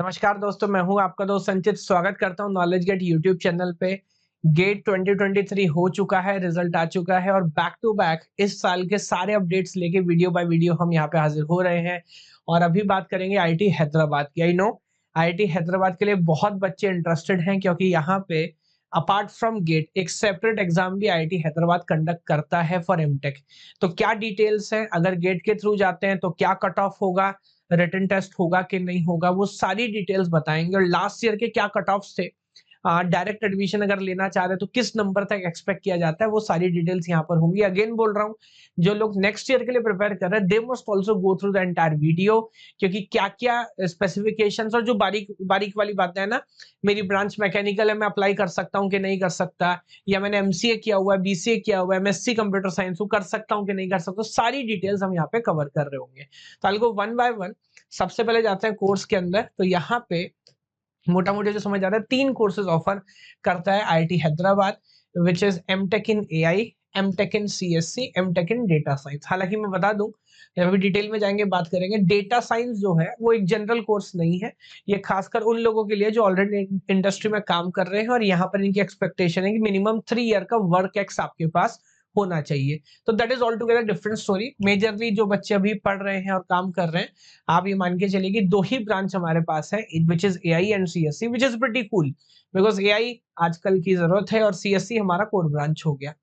नमस्कार दोस्तों, मैं हूं आपका दोस्त संचित। स्वागत करता हूं नॉलेज गेट यूट्यूब चैनल पे। गेट 2023 हो चुका है, रिजल्ट आ चुका है और बैक टू बैक इस साल के सारे अपडेट्स लेके वीडियो बाय वीडियो हम यहाँ पे हाजिर हो रहे हैं। और अभी बात करेंगे आईआईटी हैदराबाद की। आई नो आईआईटी हैदराबाद के लिए बहुत बच्चे इंटरेस्टेड हैं, क्योंकि यहाँ पे अपार्ट फ्रॉम गेट एक सेपरेट एग्जाम भी आईआईटी हैदराबाद कंडक्ट करता है फॉर एमटेक। तो क्या डिटेल्स हैं, अगर गेट के थ्रू जाते हैं तो क्या कट ऑफ होगा, रिटन टेस्ट होगा कि नहीं होगा, वो सारी डिटेल्स बताएंगे। और लास्ट ईयर के क्या कट ऑफ्स थे, डायरेक्ट एडमिशन अगर लेना चाह रहे हैं तो किस नंबर तक एक्सपेक्ट किया जाता है, वो सारी डिटेल्स यहाँ पर होंगी। अगेन बोल रहा हूँ, जो लोग नेक्स्ट ईयर के लिए प्रिपेयर कर रहे हैं, they must also go through the entire video, क्योंकि क्या क्या स्पेसिफिकेशंस और जो बारीक बारीक वाली बातें हैं ना, मेरी ब्रांच मैकेनिकल है, मैं अप्लाई कर सकता हूँ कि नहीं कर सकता, या मैंने एमसीए किया हुआ है, बीसीए किया हुआ है, एमएससी कंप्यूटर साइंस हूँ, कर सकता हूँ कि नहीं कर सकता, सारी डिटेल्स हम यहाँ पे कवर कर रहे होंगे। तो आई गो वन बाय वन। सबसे पहले जाते हैं कोर्स के अंदर। तो यहाँ पे मोटा मोटी जो समझ आ रहा है, 3 कोर्सेज ऑफर करता है IIT Hyderabad, which is MTech in AI, MTech in CSC, MTech in data science. हालांकि मैं बता दूं, अभी डिटेल में जाएंगे, बात करेंगे। डेटा साइंस जो है वो एक जनरल कोर्स नहीं है, ये खासकर उन लोगों के लिए जो ऑलरेडी इंडस्ट्री में काम कर रहे हैं और यहाँ पर इनकी एक्सपेक्टेशन है कि मिनिमम 3 ईयर का वर्क एक्स आपके पास होना चाहिए। तो that is all together different story. Majorly जो बच्चे अभी पढ़ रहे हैं और काम कर रहे हैं, आप ये मान के चलिए कि 2 ही ब्रांच हमारे पास है, which is AI and CSC, which is pretty cool, because AI आजकल की जरूरत है और सीएससी हमारा कोर ब्रांच हो गया।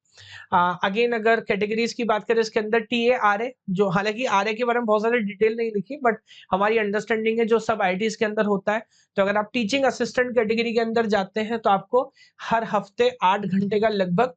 अगेन अगर कैटेगरीज की बात करें, इसके अंदर टीए आरए, जो हालांकि आरए के बारे में बहुत सारी डिटेल नहीं लिखी, बट हमारी अंडरस्टैंडिंग है जो सब आईटीज के अंदर होता है। तो अगर आप टीचिंग असिस्टेंट कैटेगरी के अंदर जाते हैं तो आपको हर हफ्ते 8 घंटे का लगभग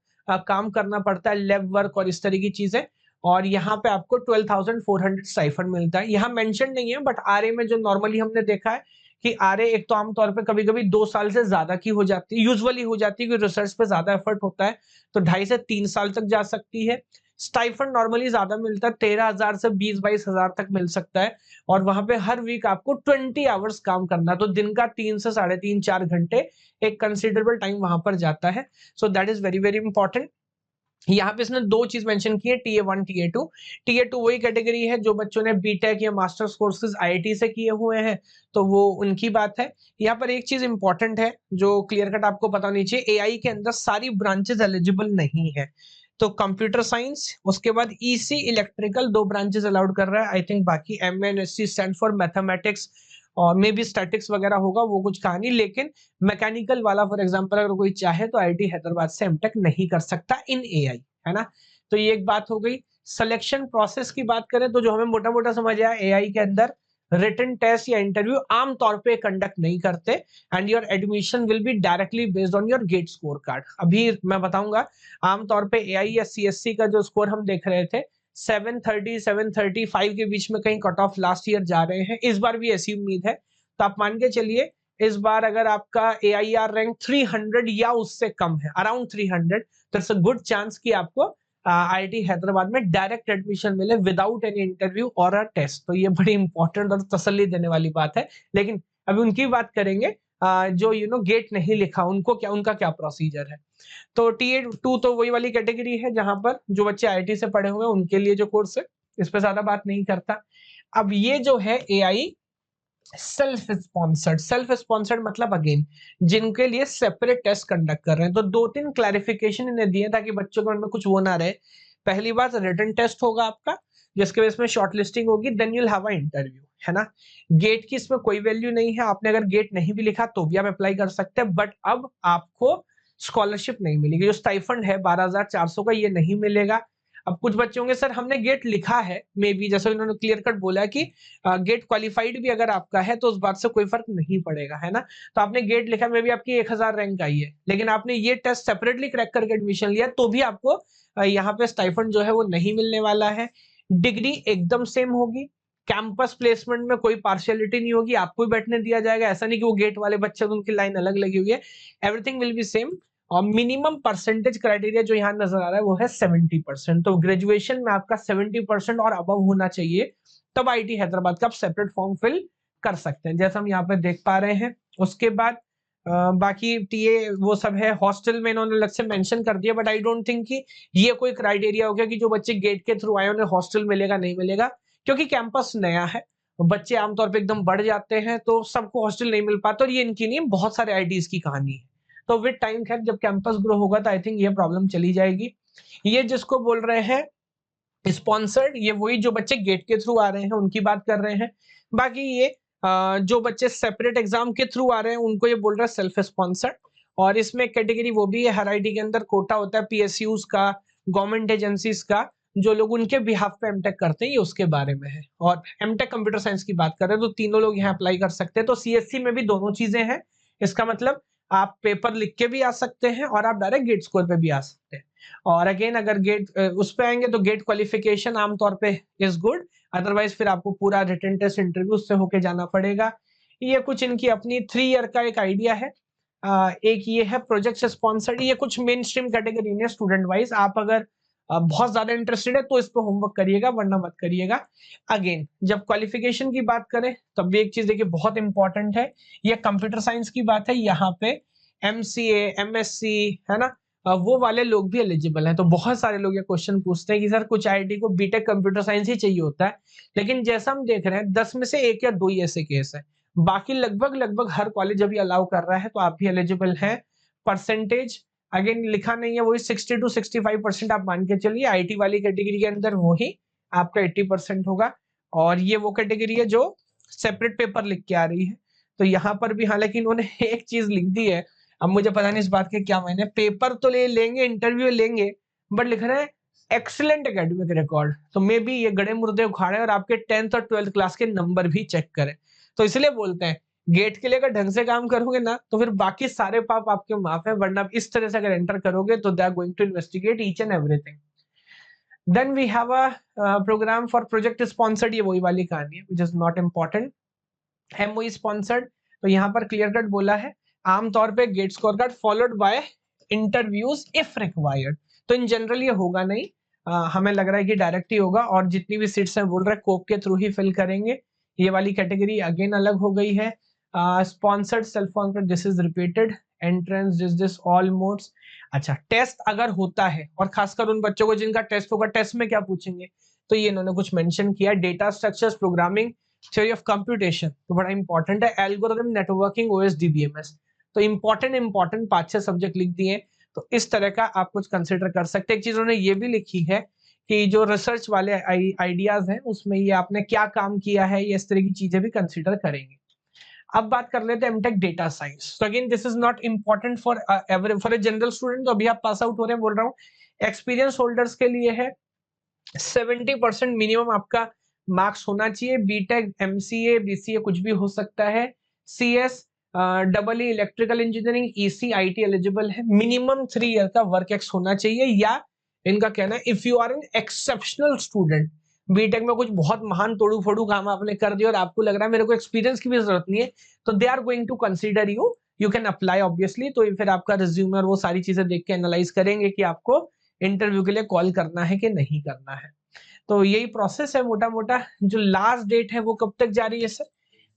काम करना पड़ता है, लैब वर्क और इस तरह की चीजें। और यहाँ पे आपको 12,400 स्टाइफंड मिलता है। यहाँ मेंशन नहीं है, बट आरए में जो नॉर्मली हमने देखा है कि आरए एक तो आमतौर पे कभी कभी 2 साल से ज्यादा की हो जाती है, यूजुअली हो जाती है, क्योंकि रिसर्च पे ज्यादा एफर्ट होता है, तो 2.5 से 3 साल तक जा सकती है। स्टाइफंड नॉर्मली ज्यादा मिलता है, 13,000 से 20-22 हजार तक मिल सकता है। और वहां पे हर वीक आपको 20 आवर्स काम करना है, तो दिन का 3 से 3.5-4 घंटे एक कंसिडरेबल टाइम वहां पर जाता है। So that is very very important. यहाँ पे इसने 2 चीज मेंशन की है, टीए 1 टीए 2। टीए 2 वही कैटेगरी है जो बच्चों ने बीटेक या मास्टर्स कोर्सेज आईआईटी से किए हुए हैं, तो वो उनकी बात है। यहाँ पर एक चीज इंपॉर्टेंट है जो क्लियर कट आपको पता होनी चाहिए, एआई के अंदर सारी ब्रांचेस एलिजिबल नहीं है। तो कंप्यूटर साइंस, उसके बाद ईसी इलेक्ट्रिकल, 2 ब्रांचेस अलाउड कर रहा है। आई थिंक बाकी एमएनएससी स्टैंड फॉर मैथमेटिक्स और मे बी स्टैटिक्स वगैरह होगा, वो कुछ कहानी। लेकिन मैकेनिकल वाला फॉर एग्जांपल अगर कोई चाहे तो आईआईटी हैदराबाद से एमटेक नहीं कर सकता इन एआई, है ना। तो ये एक बात हो गई। सिलेक्शन प्रोसेस की बात करें तो जो हमें मोटा मोटा समझ आया, एआई के अंदर रिटन टेस्ट या इंटरव्यू आमतौर पे कंडक्ट नहीं करते, and your admission will be directly based on your GATE score card. अभी मैं बताऊंगा, आमतौर पे एआई या सीएससी का जो स्कोर हम देख रहे थे, 730-735 के बीच में कहीं कट ऑफ लास्ट ईयर जा रहे हैं, इस बार भी ऐसी उम्मीद है। तो आप मान के चलिए, इस बार अगर आपका एआईआर रैंक 300 या उससे कम है, अराउंड 300, तो इट्स अ गुड चांस कि आपको आईआईटी हैदराबाद में डायरेक्ट एडमिशन मिले विदाउट एनी इंटरव्यू और अ टेस्ट। तो ये बड़ी इंपॉर्टेंट और तसल्ली देने वाली बात है। लेकिन अभी उनकी बात करेंगे, जो गेट नहीं लिखा, उनको क्या, उनका क्या प्रोसीजर है। तो टीए 2 तो वही वाली कैटेगरी है जहां पर जो बच्चे आईआईटी से पढ़े हुए हैं उनके लिए जो कोर्स है, इस पे ज्यादा बात नहीं करता। अब ये जो है एआई सेल्फ स्पॉन्सर्ड मतलब अगेन जिनके लिए सेपरेट टेस्ट कंडक्ट कर रहे हैं, तो 2-3 क्लैरिफिकेशन इन्हें दिए ताकि बच्चों के मन में कुछ वो ना रहे। पहली बात, रिटन टेस्ट होगा आपका, जिसके बेस में शॉर्टलिस्टिंग होगी, then you will have a interview, है ना। गेट की इसमें कोई वैल्यू नहीं है, आपने अगर गेट नहीं भी लिखा तो भी आप अप्लाई कर सकते हैं, बट अब आपको स्कॉलरशिप नहीं मिलेगी। जो स्टाइफंड है 12,400 का, ये नहीं मिलेगा। अब कुछ बच्चे होंगे, सर हमने गेट लिखा है, मे बी जैसे उन्होंने क्लियर कट बोला कि गेट क्वालिफाइड भी अगर आपका है तो उस बात से कोई फर्क नहीं पड़ेगा, है ना। तो आपने गेट लिखा, मे बी आपकी 1000 रैंक आई है, लेकिन आपने ये टेस्ट सेपरेटली क्रैक करके एडमिशन लिया, तो भी आपको यहाँ पे स्टाइफंड जो है वो नहीं मिलने वाला है। डिग्री एकदम सेम होगी, कैंपस प्लेसमेंट में कोई पार्शियलिटी नहीं होगी, आपको ही बैठने दिया जाएगा। ऐसा नहीं कि वो गेट वाले बच्चे तो उनकी लाइन अलग लगी हुई है, एवरीथिंग विल बी सेम। और मिनिमम परसेंटेज क्राइटेरिया जो यहाँ नजर आ रहा है वो है 70%। तो ग्रेजुएशन में आपका 70% और अबव होना चाहिए, तब आईआईटी हैदराबाद का आप सेपरेट फॉर्म फिल कर सकते हैं, जैसा हम यहाँ पे देख पा रहे हैं। उसके बाद बाकी टीए वो सब है, हॉस्टल में इन्होंने अलग से मेंशन कर दिया, बट आई डोंट थिंक कि ये कोई क्राइटेरिया हो गया कि जो बच्चे गेट के थ्रू आए उन्हें हॉस्टल मिलेगा नहीं मिलेगा, क्योंकि कैंपस नया है। बच्चे आमतौर पे एकदम बढ़ जाते हैं, तो सबको हॉस्टल नहीं मिल पाता, और ये इनकी नहीं, बहुत सारे आईआईटीज की कहानी है। तो विद टाइम खैर जब कैंपस ग्रो होगा तो आई थिंक ये प्रॉब्लम चली जाएगी। ये जिसको बोल रहे हैं स्पॉन्सर्ड, ये वही जो बच्चे गेट के थ्रू आ रहे हैं उनकी बात कर रहे हैं। बाकी ये जो बच्चे सेपरेट एग्जाम के थ्रू आ रहे हैं उनको ये बोल रहा है सेल्फ स्पॉन्सर्ड। और इसमें कैटेगरी वो भी है, हर आईटी के अंदर कोटा होता है पीएसयूज का, गवर्नमेंट एजेंसीज का, जो लोग उनके बिहाफ पे एमटेक करते हैं, ये उसके बारे में है। और एमटेक कंप्यूटर साइंस की बात कर रहे हैं तो तीनों लोग यहाँ अप्लाई कर सकते हैं। तो सीएससी में भी दोनों चीजें हैं। इसका मतलब आप पेपर लिख के भी आ सकते हैं और आप डायरेक्ट गेट स्कोर पे भी आ सकते हैं। और अगेन अगर गेट उस पे आएंगे तो गेट क्वालिफिकेशन आमतौर पे इज गुड, अदरवाइज फिर आपको पूरा रिटन टेस्ट इंटरव्यू से होके जाना पड़ेगा। ये कुछ इनकी अपनी 3 ईयर का एक आइडिया है। एक ये है प्रोजेक्ट स्पॉन्सर्ड, ये कुछ मेन स्ट्रीम कैटेगरी ने स्टूडेंट वाइज। आप अगर बहुत ज्यादा इंटरेस्टेड है तो इस पे होमवर्क करिएगा, वरना मत करिएगा। अगेन जब क्वालिफिकेशन की बात करें तब भी एक चीज देखिए बहुत इंपॉर्टेंट है, ये कंप्यूटर साइंस की बात है, यहाँ पे एमसीए एमएससी है ना, वो वाले लोग भी एलिजिबल हैं। तो बहुत सारे लोग ये क्वेश्चन पूछते हैं कि सर कुछ आईआईटी को बीटेक कंप्यूटर साइंस ही चाहिए होता है, लेकिन जैसा हम देख रहे हैं 10 में से 1 या 2 ही ऐसे केस है, बाकी लगभग हर कॉलेज अभी अलाउ कर रहा है, तो आप भी एलिजिबल हैं। परसेंटेज अगेन लिखा नहीं है, वही 60 to 65% आप मान के चलिए। आईटी वाली कैटेगरी के अंदर वही आपका 80% होगा। और ये वो कैटेगरी है जो सेपरेट पेपर लिख के आ रही है। तो यहाँ पर भी हालांकि इन्होंने एक चीज लिख दी है, अब मुझे पता नहीं इस बात के क्या मायने, पेपर तो ले लेंगे, इंटरव्यू लेंगे, बट लिख रहे हैं एक्सीलेंट एकेडमिक रिकॉर्ड। तो मे बी ये गड़े मुर्दे उखाड़े और आपके 10th और 12th क्लास के नंबर भी चेक करें। तो इसलिए बोलते हैं गेट के लिए अगर ढंग से काम करोगे ना तो फिर बाकी सारे पाप आपके माफ है, वरना इस तरह से अगर एंटर करोगे तो they are going to investigate each and everything. Then we have a program for project sponsored, ये वही वाली कहानी है which is not important. MOE sponsored, तो यहाँ पर क्लियर कट बोला है आमतौर पे GATE score card followed by interviews if required. तो इन जनरल ये होगा नहीं, हमें लग रहा है कि डायरेक्ट ही होगा, और जितनी भी सीट्स हैं बोल रहे हैं कोप के थ्रू ही फिल करेंगे। ये वाली कैटेगरी अगेन अलग हो गई है। Sponsored self sponsored, this is repeated entrance, this all modes. अच्छा, टेस्ट अगर होता है और खासकर उन बच्चों को जिनका टेस्ट होगा, टेस्ट में क्या पूछेंगे, तो ये इन्होंने कुछ मेंशन किया, data structures, programming, theory of computation, तो बड़ा इंपॉर्टेंट है, एल्गोरिथम, नेटवर्किंग, ओएस, डीबीएमएस। तो इंपॉर्टेंट 5-6 सब्जेक्ट लिख दिए। तो इस तरह का आप कुछ कंसिडर कर सकते हैं। एक चीज उन्होंने ये भी लिखी है कि जो रिसर्च वाले आइडियाज हैं उसमें ये आपने क्या काम किया है, ये इस तरह की चीजें भी कंसिडर करेंगे। अब बात कर लेते हैं एमटेक डेटा साइंस। तो again this is not important for for a general student, तो अभी आप पास आउट हो रहे हैं, बोल रहा हूँ एक्सपीरियंस होल्डर्स के लिए है 70% मिनिमम आपका मार्क्स होना चाहिए। बीटेक, एमसीए, बीसीए कुछ भी हो सकता है। CS, double electrical engineering, EC, IT eligible है। मिनिमम 3 ईयर का वर्क एक्स होना चाहिए, या इनका कहना है if you are an exceptional student, BTech में कुछ बहुत महान तोड़ू फोड़ू काम आपने कर दिया और आपको लग रहा है मेरे को एक्सपीरियंस की भी जरूरत नहीं है, तो they are going to consider you, you can apply obviously. तो फिर आपका रिज्यूम और वो सारी चीजें देख के एनालाइज करेंगे कि आपको इंटरव्यू के लिए कॉल करना है कि नहीं करना है। तो यही प्रोसेस है मोटा मोटा। जो लास्ट डेट है वो कब तक जारी है सर,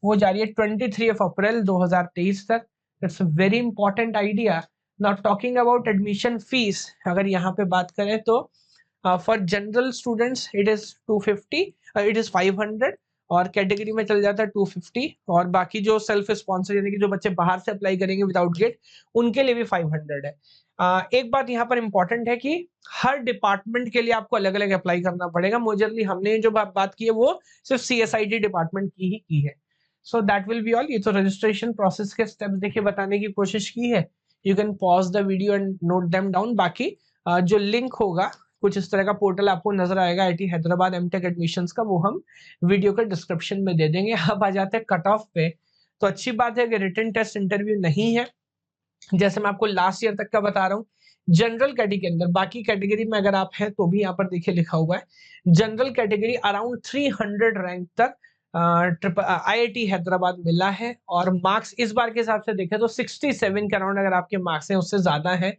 वो जारी है 23 अप्रैल 2023 तक। It's a very important idea. Now talking about admission fees, अगर यहाँ पे बात करें तो for general students it is 250, it is 500, और कैटेगरी में चल जाता है 250, और बाकी जो सेल्फ स्पॉन्सर यानी कि जो बच्चे बाहर से अप्लाई करेंगे विदाउट गेट, उनके लिए भी 500 है। एक बात यहाँ पर इंपॉर्टेंट है कि हर डिपार्टमेंट के लिए आपको अलग अलग अप्लाई करना पड़ेगा। मोजरली हमने जो बात की है वो सिर्फ सीएसआईटी डिपार्टमेंट की ही की है। सो दैट विल बी ऑल। ये तो रजिस्ट्रेशन प्रोसेस के स्टेप्स देखिए बताने की कोशिश की है। You can pause the video and note them down. बाकी जो लिंक होगा कुछ इस तरह का पोर्टल आपको नजर आएगा आईटी हैदराबाद एमटेक एडमिशंस का, वो हम वीडियो के डिस्क्रिप्शन में दे देंगे। अब आ जाते हैं कट ऑफ पे। तो अच्छी बात है कि रिटन टेस्ट इंटरव्यू नहीं है, जैसे मैं आपको लास्ट ईयर तक का बता रहा हूँ। जनरल कैटेगरी के अंदर, बाकी कैटेगरी में अगर आप हैं तो भी यहाँ पर देखिए लिखा हुआ है जनरल कैटेगरी अराउंड 300 रैंक तक आईआईटी हैदराबाद मिला है। और मार्क्स इस बार के हिसाब से देखें तो 67 के अराउंड अगर आपके मार्क्स हैं उससे ज्यादा है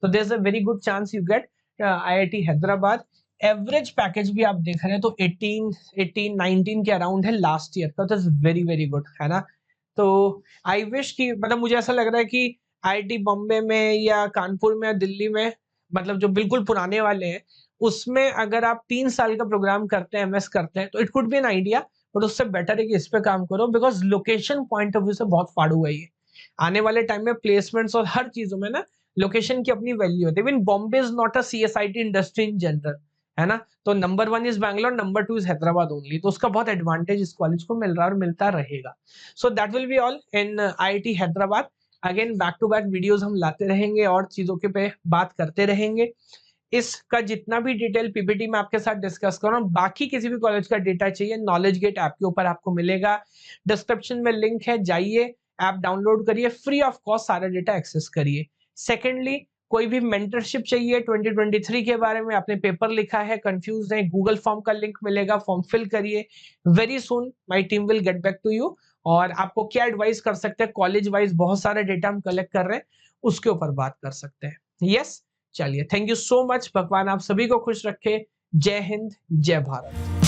तो there is a very good chance you get IIT Hyderabad. Average package भी आप देख रहे हैं तो 18-19 के अराउंड है लास्ट ईयर का, तो वेरी वेरी गुड है ना। तो आई विश कि मतलब मुझे ऐसा लग रहा है कि आईआईटी बॉम्बे में या कानपुर में या दिल्ली में, मतलब जो बिल्कुल पुराने वाले हैं, उसमें अगर आप 3 साल का प्रोग्राम करते हैं, एमएस करते हैं, तो it could be an idea. But उससे बेटर है कि इस पे काम करो, because location point of view से बहुत फाड़ू है ये। आने वाले टाइम में प्लेसमेंट्स और हर चीजों में ना लोकेशन की अपनी वैल्यू होती है। Even Bombay is not a CSIT industry in general, है ना। तो number 1 is Bangalore, number 2 is Hyderabad only. तो उसका बहुत एडवांटेज इस कॉलेज को मिल रहा है और मिलता रहेगा। So that will be all in IIT Hyderabad. Again back to back videos हम लाते रहेंगे और चीजों के पे बात करते रहेंगे। इसका जितना भी डिटेल पीपीटी में आपके साथ डिस्कस कर रहा हूँ, बाकी किसी भी कॉलेज का डेटा चाहिए नॉलेज गेट ऐप के ऊपर आपको मिलेगा। डिस्क्रिप्शन में लिंक है, जाइए ऐप डाउनलोड करिए, फ्री ऑफ कॉस्ट सारा डेटा एक्सेस करिए। सेकेंडली, कोई भी मेंटरशिप चाहिए 2023 के बारे में, आपने पेपर लिखा है, कंफ्यूज है, गूगल फॉर्म का लिंक मिलेगा, फॉर्म फिल करिए। Very soon my team will get back to you. और आपको क्या एडवाइस कर सकते हैं, कॉलेज वाइज बहुत सारे डेटा हम कलेक्ट कर रहे हैं, उसके ऊपर बात कर सकते हैं। यस, चलिए, थैंक यू सो मच। भगवान आप सभी को खुश रखे। जय हिंद, जय भारत।